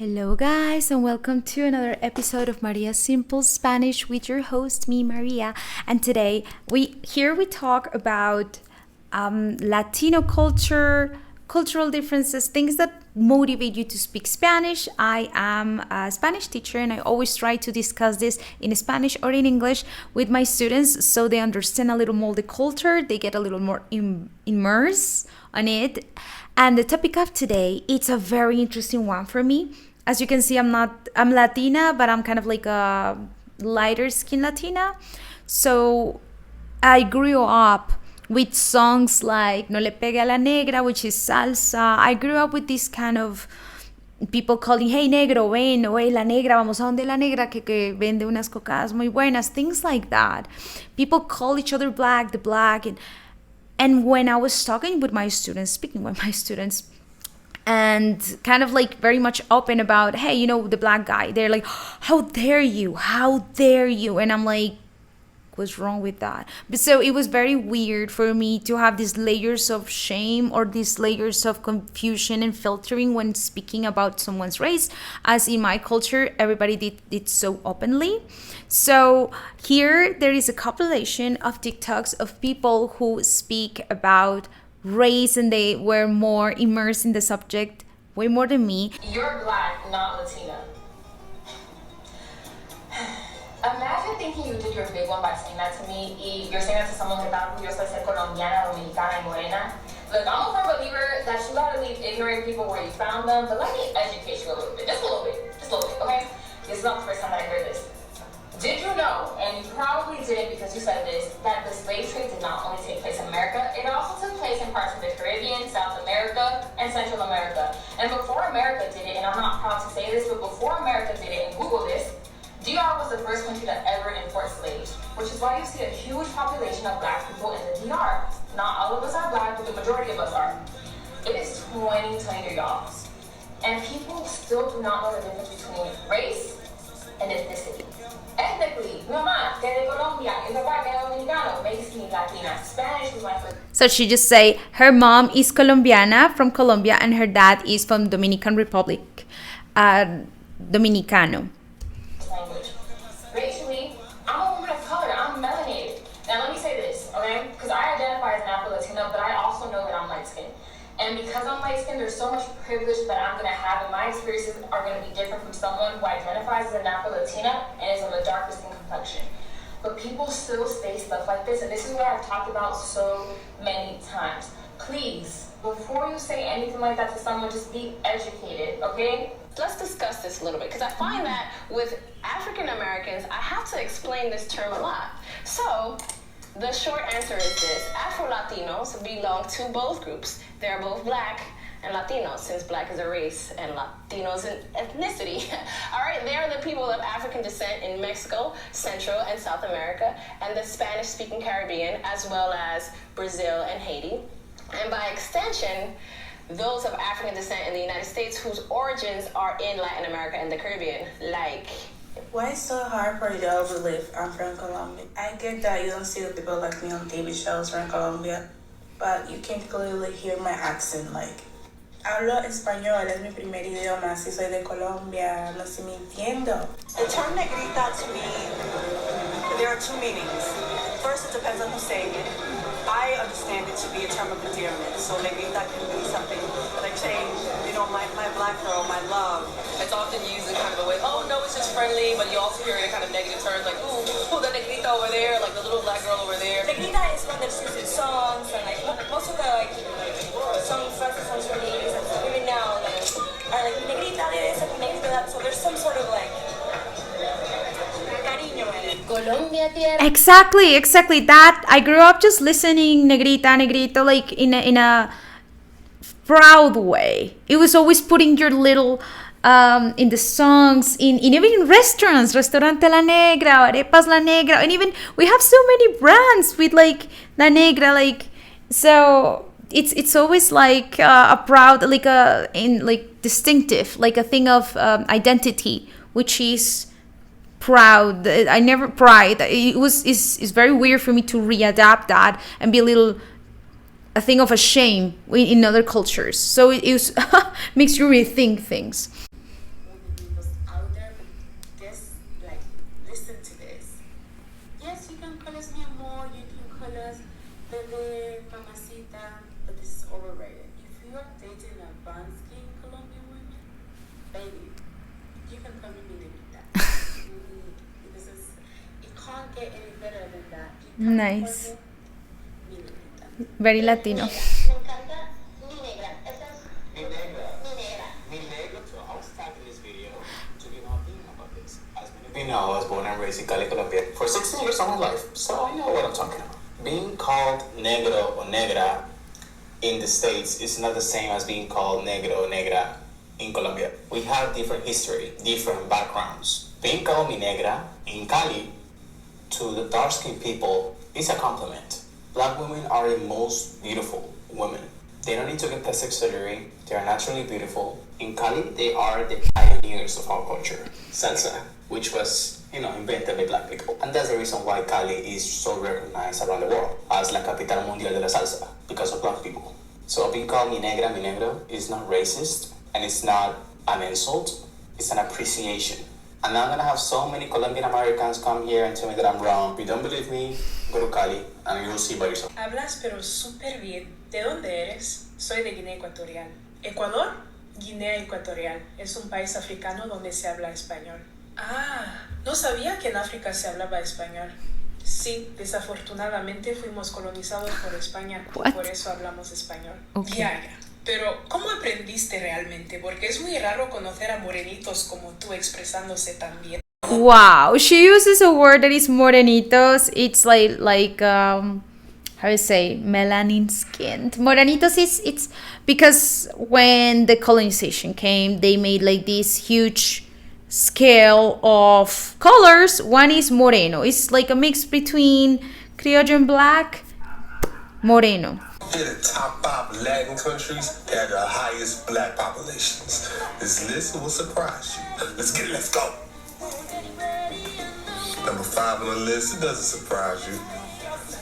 Hello guys, and welcome to another episode of Maria's Simple Spanish with your host, me, Maria. And today we talk about Latino culture, cultural differences, things that motivate you to speak Spanish. I am a Spanish teacher and I always try to discuss this in Spanish or in English with my students so they understand a little more the culture, they get a little more immersed on it. And the topic of today, it's a very interesting one for me. As you can see, I'm Latina, but I'm kind of like a lighter skin Latina. So I grew up with songs like No le pegue a la negra, which is salsa. I grew up with this kind of people calling, hey negro, ven, o hey la negra, vamos a donde la negra que vende unas cocadas muy buenas, things like that. People call each other black, the black. And when I was talking with my students, speaking with my students, and kind of like very much open about, hey, you know, the black guy, they're like, how dare you? And I'm like, what's wrong with that? But so it was very weird for me to have these layers of shame or these layers of confusion and filtering when speaking about someone's race, as in my culture everybody did it so openly. So here there is a compilation of TikToks of people who speak about race and they were more immersed in the subject way more than me. You're black, not Latina. Imagine thinking you did your big one by saying that to me. You're saying that to someone que está orgullosa de ser colombiana, dominicana, y morena. Look, I'm a firm believer that you gotta leave ignorant people where you found them, but let me educate you a little bit. Just a little bit, okay? This is not the first time that I heard this. Did you know, and you probably didn't because you said this, that the slave trade did not only take place in America, it also took place in parts of the Caribbean, South America, and Central America. And before America did it, and I'm not proud to say this, but before America did it, and Google this, DR was the first country to ever import slaves, which is why you see a huge population of black people in the DR. Not all of us are black, but the majority of us are. It is 2020, y'all. And people still do not know the difference between race and ethnicity. Ethnically, mi mamá, que de Colombia, y mi papá, que es dominicano, makes me Latina. Spanish was my first. So she just say her mom is Colombiana from Colombia and her dad is from Dominican Republic, Dominicano. Language. Racially, I'm a woman of color. I'm melanated. Now let me say this, okay? Because I identify as an Afro-Latino, but I also know that I'm light-skinned. And because I'm light-skinned, there's so much privilege that I'm going to have, and my experiences are going to be different from someone who identifies as an Afro-Latina and is of a darker skin complexion. But people still say stuff like this, and this is what I've talked about so many times. Please, before you say anything like that to someone, just be educated, okay? Let's discuss this a little bit, because I find that with African Americans, I have to explain this term a lot. So, the short answer is this. Afro-Latinos belong to both groups. They're both black and Latinos, since black is a race and Latinos an ethnicity. All right, they're the people of African descent in Mexico, Central and South America, and the Spanish-speaking Caribbean, as well as Brazil and Haiti. And by extension, those of African descent in the United States whose origins are in Latin America and the Caribbean, like... Why it's so hard for you to overlive? I'm from Colombia. I get that you don't see the people like me on TV shows from Colombia, but you can clearly hear my accent, like... Hablo español, es mi primer idioma, si soy de Colombia, no estoy mintiendo. The term negrita to me, there are two meanings. First, it depends on who's saying it. I understand it to be a term of endearment. So negrita can be something like saying, you know, my black girl, my love. It's often used in kind of a way, oh no, it's just friendly, but you also hear it in kind of negative terms, like, ooh, the negrita over there, like the little black girl over there. Negrita is one that's used in songs, and like most of the songs from the 80s and even now, like, are like negrita this and negrita that. So there's some sort of like cariño in it. Colombia tierra. Exactly that. I grew up just listening negrita like in a proud way. It was always putting your little in the songs, in even in restaurants, Restaurante La Negra, Arepas La Negra, and even we have so many brands with like La Negra, like, so it's always like a proud, like a in like distinctive, like a thing of identity, which is proud. I never pride. It's very weird for me to readapt that and be a thing of a shame in other cultures. So it makes you rethink things. can call us mi amor, you can call us bebe, mamacita, but this is overrated. If you are dating a brown-skinned Colombian woman, baby, you can call me mi negrita. Because it can't get any better than that. You can't Nice. call me mi negrita. Very Latino. Me encanta mi negra. Esa es mi negra. Mi negro too. I was typing this video to give my opinion about this. As many of you know, I was born and raised in Cali, Colombia for 16 years of my life, so I know what I'm talking about. Being called negro or negra in the States is not the same as being called negro or negra in Colombia. We have different history, different backgrounds. Being called mi negra in Cali to the dark-skinned people is a compliment. Black women are the most beautiful women. They don't need to get plastic surgery. They are naturally beautiful. In Cali, they are the pioneers of our culture. Salsa, which was, invented by black people. And that's the reason why Cali is so recognized around the world as la capital mundial de la salsa, because of black people. So being called mi negra, mi negro is not racist, and it's not an insult, it's an appreciation. And I'm gonna have so many Colombian Americans come here and tell me that I'm wrong. If you don't believe me, go to Cali and you'll see by yourself. Hablas pero súper bien. ¿De dónde eres? Soy de Guinea Ecuatorial. Ecuador, Guinea Ecuatorial. Es un país africano donde se habla español. Ah, no sabía que en África se hablaba español. Sí, desafortunadamente fuimos colonizados por España. What? Por eso hablamos español. Okay. Ya. Pero, ¿cómo aprendiste realmente? Porque es muy raro conocer a morenitos como tú expresándose tan bien. Wow, she uses a word that is morenitos. It's like how you say, melanin skinned. Morenitos it's because when the colonization came, they made like this huge scale of colors. One is moreno. It's like a mix between criollo and black. Moreno. Here, the top 5 Latin countries that have the highest black populations. This list will surprise you. Let's go. Number 5 on the list, it doesn't surprise you.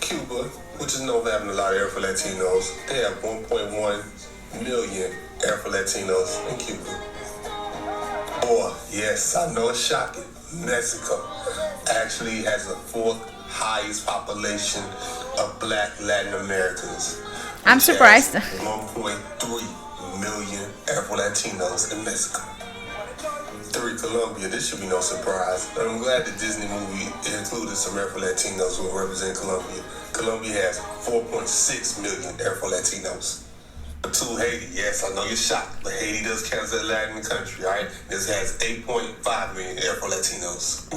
Cuba, which is known for having a lot of Afro-Latinos. They have 1.1 million Afro-Latinos in Cuba. Or, yes, I know it's shocking, Mexico actually has the 4th highest population of black Latin Americans. I'm surprised. 1.3 million Afro-Latinos in Mexico. 3, Colombia. This should be no surprise. I'm glad the Disney movie included some Afro-Latinos who represent Colombia. Colombia has 4.6 million Afro-Latinos. 2, Haiti. Yes, I know you're shocked, but Haiti does count as a Latin country, all right? This has 8.5 million Afro-Latinos.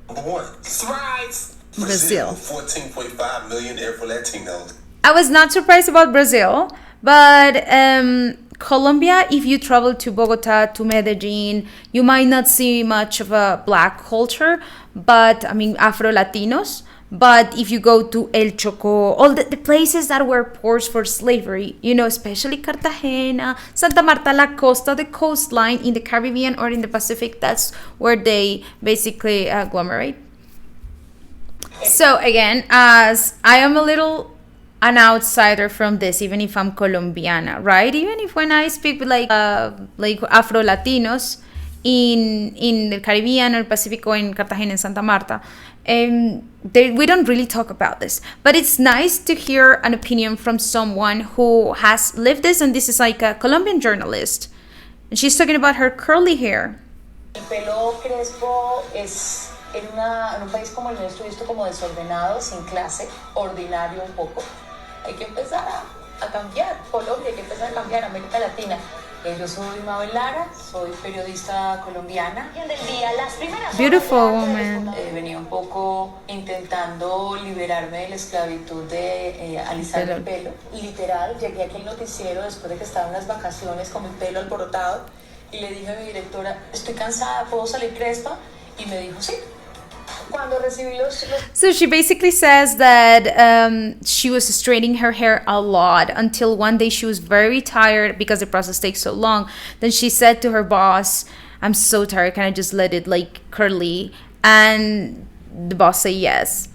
Number 1, surprise! Brazil. 14.5 million Afro-Latinos. I was not surprised about Brazil, but Colombia, if you travel to Bogota, to Medellin, you might not see much of a black culture, but Afro-Latinos. But if you go to El Choco, all the places that were ports for slavery, especially Cartagena, Santa Marta, La Costa, the coastline in the Caribbean or in the Pacific, that's where they basically agglomerate. So again, as I am an outsider from this, even if I'm Colombiana, right? Even if when I speak with like Afro-Latinos in the Caribbean or Pacific or in Cartagena and Santa Marta, we don't really talk about this. But it's nice to hear an opinion from someone who has lived this, and this is like a Colombian journalist. And she's talking about her curly hair. El pelo crespo es en un país como el nuestro, visto como desordenado, sin clase, ordinario un poco. Hay que empezar a cambiar. Colombia, hay que empezar a cambiar. América Latina. Yo soy Mabel Lara, soy periodista colombiana. Beautiful woman. Venía un poco intentando liberarme de la esclavitud de alisar el pelo. Literal, llegué aquí al noticiero después de que estaba en las vacaciones con mi pelo alborotado y le dije a mi directora, estoy cansada, ¿puedo salir crespa? Y me dijo, sí. So she basically says that she was straightening her hair a lot until one day she was very tired because the process takes so long. Then she said to her boss, I'm so tired, can I just let it like curly? And the boss said yes.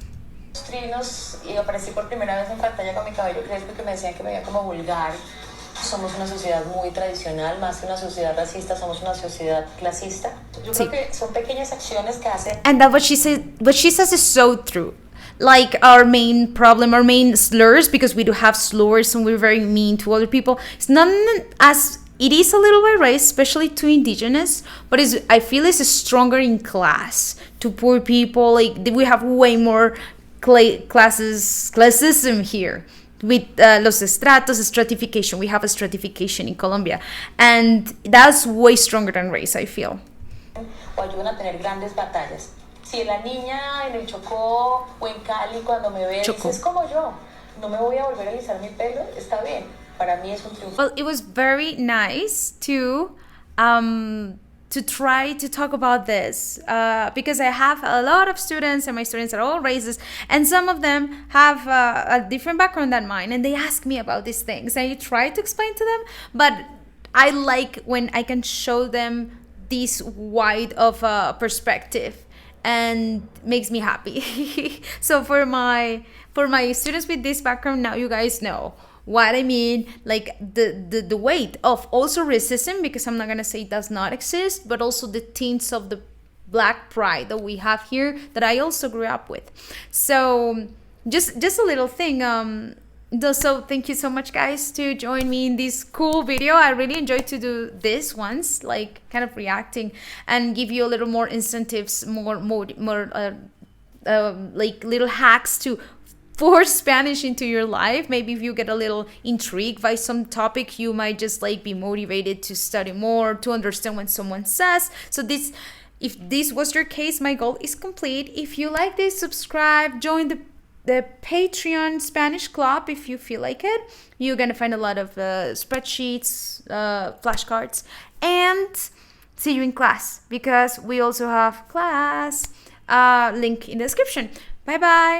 Trinos y aparecí por primera vez en pantalla con mi cabello crespo y que me decían que me veía como vulgar. Somos una sociedad muy tradicional, más que una sociedad racista, somos una sociedad clasista. Yo creo que son pequeñas acciones que hacen. And that what she says is so true. like our main problem, our main slurs, because we do have slurs and we're very mean to other people. It's not as it is a little by race, especially to indigenous, but I feel it's stronger in class to poor people. Like we have way more classism here with los estratos, stratification. We have a stratification in Colombia, and that's way stronger than race, I feel. O ayudan a tener grandes batallas. Si la niña en el Chocó o en Cali cuando me ve dice, es como yo, no me voy a volver a alisar mi pelo, está bien. Para mí es un triunfo. Well, it was very nice to try to talk about this because I have a lot of students, and my students are all races, and some of them have a different background than mine, and they ask me about these things, and I try to explain to them, but I like when I can show them this wide of a perspective, and makes me happy. So for my students with this background, now you guys know what I mean, like the weight of also racism, because I'm not gonna say it does not exist, but also the tints of the black pride that we have here that I also grew up with. So just a little thing. So thank you so much, guys, to join me in this cool video. I really enjoyed to do this once, like kind of reacting and give you a little more incentives, more like little hacks to force Spanish into your life. Maybe if you get a little intrigued by some topic, you might just like be motivated to study more, to understand what someone says. So if this was your case, my goal is complete. If you like this, subscribe, join the Patreon Spanish Club if you feel like it. You're gonna find a lot of spreadsheets, flashcards, and see you in class, because we also have class. Link in the description. Bye bye.